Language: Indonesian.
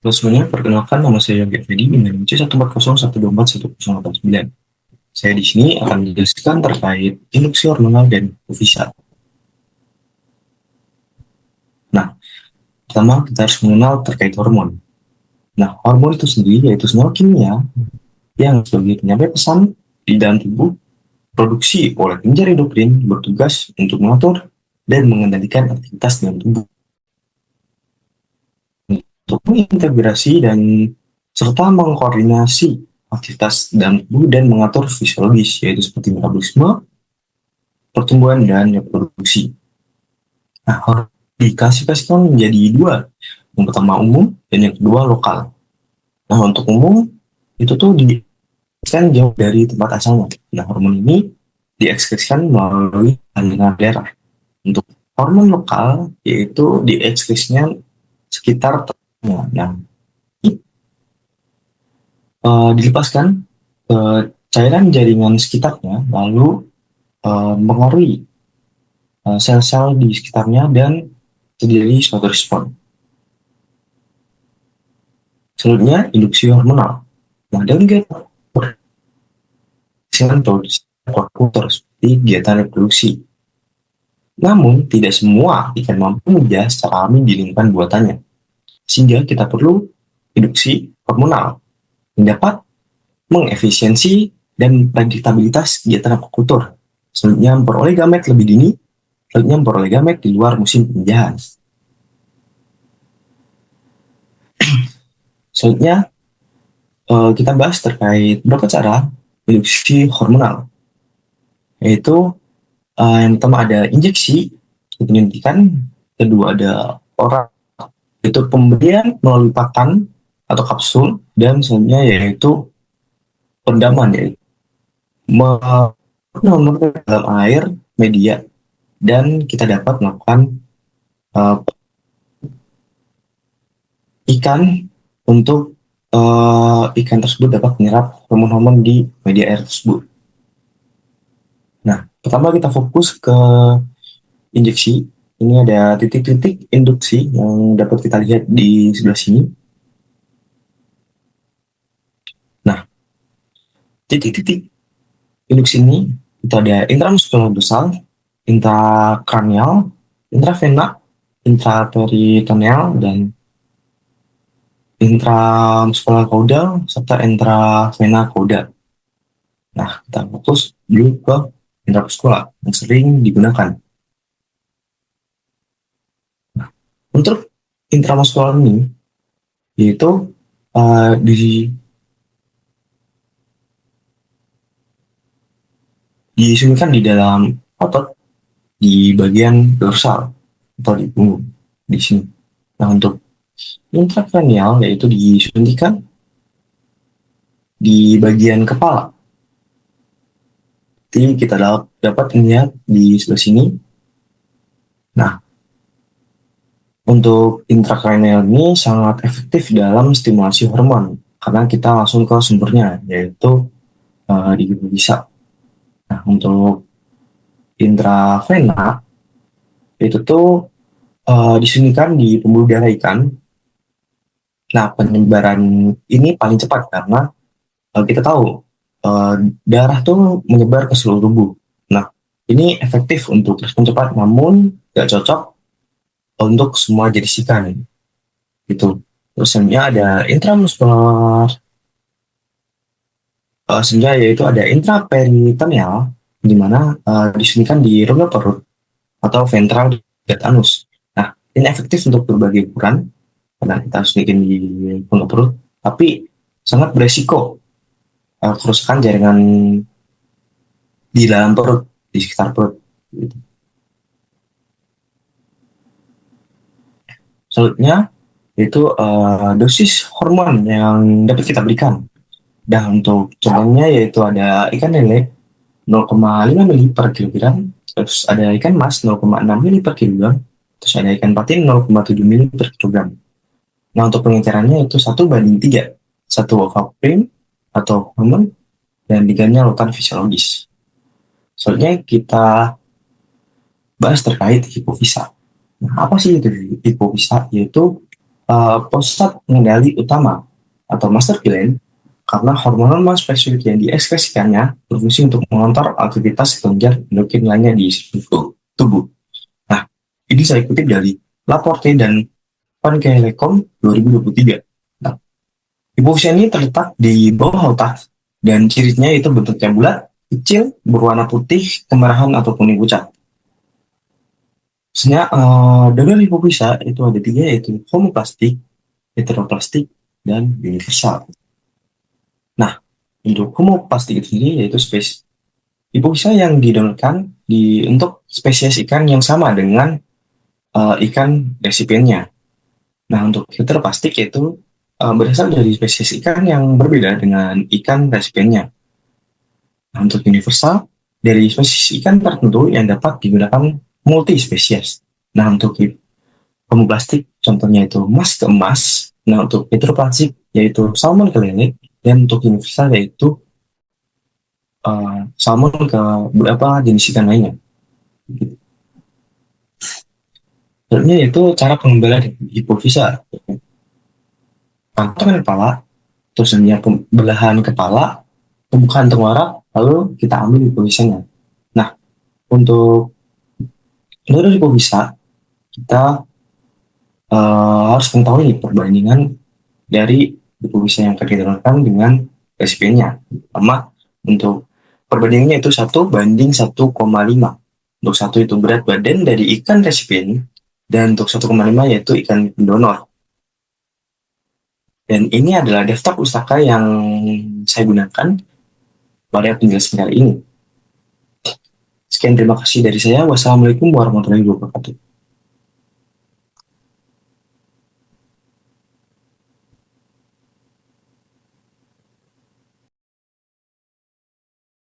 Halo semuanya, perkenalkan nama saya Yogi Fedi dengan C1401241089. Saya di sini akan menjelaskan terkait induksi hormonal dan hipofisa. Nah, pertama kita harus mengenal terkait hormon. Nah, hormon itu sendiri yaitu senyawa kimia yang sebagai penyampai pesan di dalam tubuh produksi oleh kelenjar endokrin bertugas untuk mengatur dan mengendalikan aktivitas dalam tubuh untuk mengintegrasi dan serta mengkoordinasi aktivitas dalam tubuh dan mengatur fisiologis yaitu seperti metabolisme, pertumbuhan dan reproduksi. Nah, hormon diklasifikasikan menjadi dua. Yang pertama umum dan yang kedua lokal. Nah, untuk umum itu tuh diekspresikan jauh dari tempat asalnya. Nah, hormon ini diekspresikan melalui aliran darah. Untuk hormon lokal yaitu diekspresinya sekitar tubuhnya. Nah, dilepaskan ke cairan jaringan sekitarnya lalu mengaruhi sel-sel di sekitarnya dan terjadi suatu respon. Selanjutnya, induksi hormonal. Nah, dalam kegiatan produksi seperti kegiatan reproduksi. Namun, tidak semua ikan mampu menjadi secara alami di lingkungan buatannya. Sehingga kita perlu induksi hormonal yang dapat mengefisiensi dan predictabilitas kegiatan akupunktur. Selanjutnya, memperoleh gamet lebih dini. Selanjutnya, memperoleh gamet di luar musim pemijahan. Selanjutnya, kita bahas terkait beberapa cara induksi hormonal, yaitu yang pertama ada injeksi, penyuntikan, kedua ada oral, itu pemberian melalui pakan atau kapsul, dan selanjutnya yaitu pendaman, yaitu menurunkan dalam air, media, dan kita dapat melakukan uh, ikan untuk ikan tersebut dapat menyerap hormon-hormon di media air tersebut. Nah, pertama kita fokus ke injeksi. Ini ada titik-titik induksi yang dapat kita lihat di sebelah sini. Nah, titik-titik induksi ini itu ada intramuskular dorsal, intrakranial, intravena, intraperitoneal, dan intramuskular caudal, serta intravena caudal. Nah, kita fokus dulu ke intramuskular yang sering digunakan. Untuk intramuskular ini, yaitu disuntikan di dalam otot di bagian dorsal atau di punggung di sini. Nah, untuk intrakranial yaitu disuntikan di bagian kepala. Jadi kita dapat melihat di sebelah sini. Nah, untuk intrakranial ini sangat efektif dalam stimulasi hormon karena kita langsung ke sumbernya yaitu di hipofisa. Nah, untuk intravena itu tuh disuntikan di pembuluh darah ikan. Nah, penyebaran ini paling cepat karena kita tahu uh, darah tuh menyebar ke seluruh tubuh. Nah, ini efektif untuk respon cepat, namun nggak cocok untuk semua jenis ikan. Gitu. Terus selanjutnya ada intramuskular, selanjutnya yaitu ada intraperitoneal, di mana disuntikan di rongga perut atau ventral dekat anus. Nah, ini efektif untuk berbagai ukuran, karena kita suntikin di rongga perut, tapi sangat beresiko kerusakan jaringan di dalam perut, di sekitar perut. Gitu. Selanjutnya, itu dosis hormon yang dapat kita berikan. Dan untuk contohnya yaitu ada ikan lele 0,5 mili per kilogram, terus ada ikan mas 0,6 mili per kilogram, terus ada ikan patin 0,7 mili per kilogram. Nah, untuk pengecarannya itu 1:3, satu prim atau hormon dan tiganya lautan fisiologis. Soalnya kita bahas terkait hipofisa. Nah, apa sih itu hipofisa? Yaitu pusat pengendali utama atau master gland, karena hormon spesifik yang diekspresikannya berfungsi untuk mengontrol aktivitas kelenjar endokrin lainnya di seluruh tubuh. Nah, ini saya kutip dari Laporte dan Van Kerckhove 2023. Nah, hipofisa ini terletak di bawah otak dan cirinya itu bentuknya bulat, kecil, berwarna putih, kemerahan atau kuning pucat. Sebenarnya dengan hipofisa itu ada tiga, yaitu homoplastik, heteroplastik, dan universal. Nah, untuk homoplastik itu sendiri yaitu spesies hipofisa yang didonorkan untuk spesies ikan yang sama dengan ikan resipiennya. Nah, untuk heteroplastik yaitu berasal dari spesies ikan yang berbeda dengan ikan resipiennya. Nah, untuk universal dari spesies ikan tertentu yang dapat digunakan multi spesies. Nah, untuk homoplastik contohnya itu emas ke emas. Nah, untuk heteroplastik yaitu salmon ke lele, dan untuk universal yaitu salmon ke beberapa jenis ikan lainnya. Selanjutnya yaitu cara pengembalian hipofisa. Kantongan kepala, terus pembelahan kepala, pembukaan tengkorak, lalu kita ambil hipofisanya. Nah, untuk menurut hipofisa, kita harus mengetahui perbandingan dari hipofisa yang akan diturunkan dengan resipiennya. Pertama, untuk perbandingannya itu 1:1,5. Untuk 1 itu berat badan dari ikan resipien, dan untuk 1,5 yaitu ikan pendonor. Dan ini adalah daftar pustaka yang saya gunakan pada penjelasan kali ini. Sekian, terima kasih dari saya. Wassalamualaikum warahmatullahi wabarakatuh.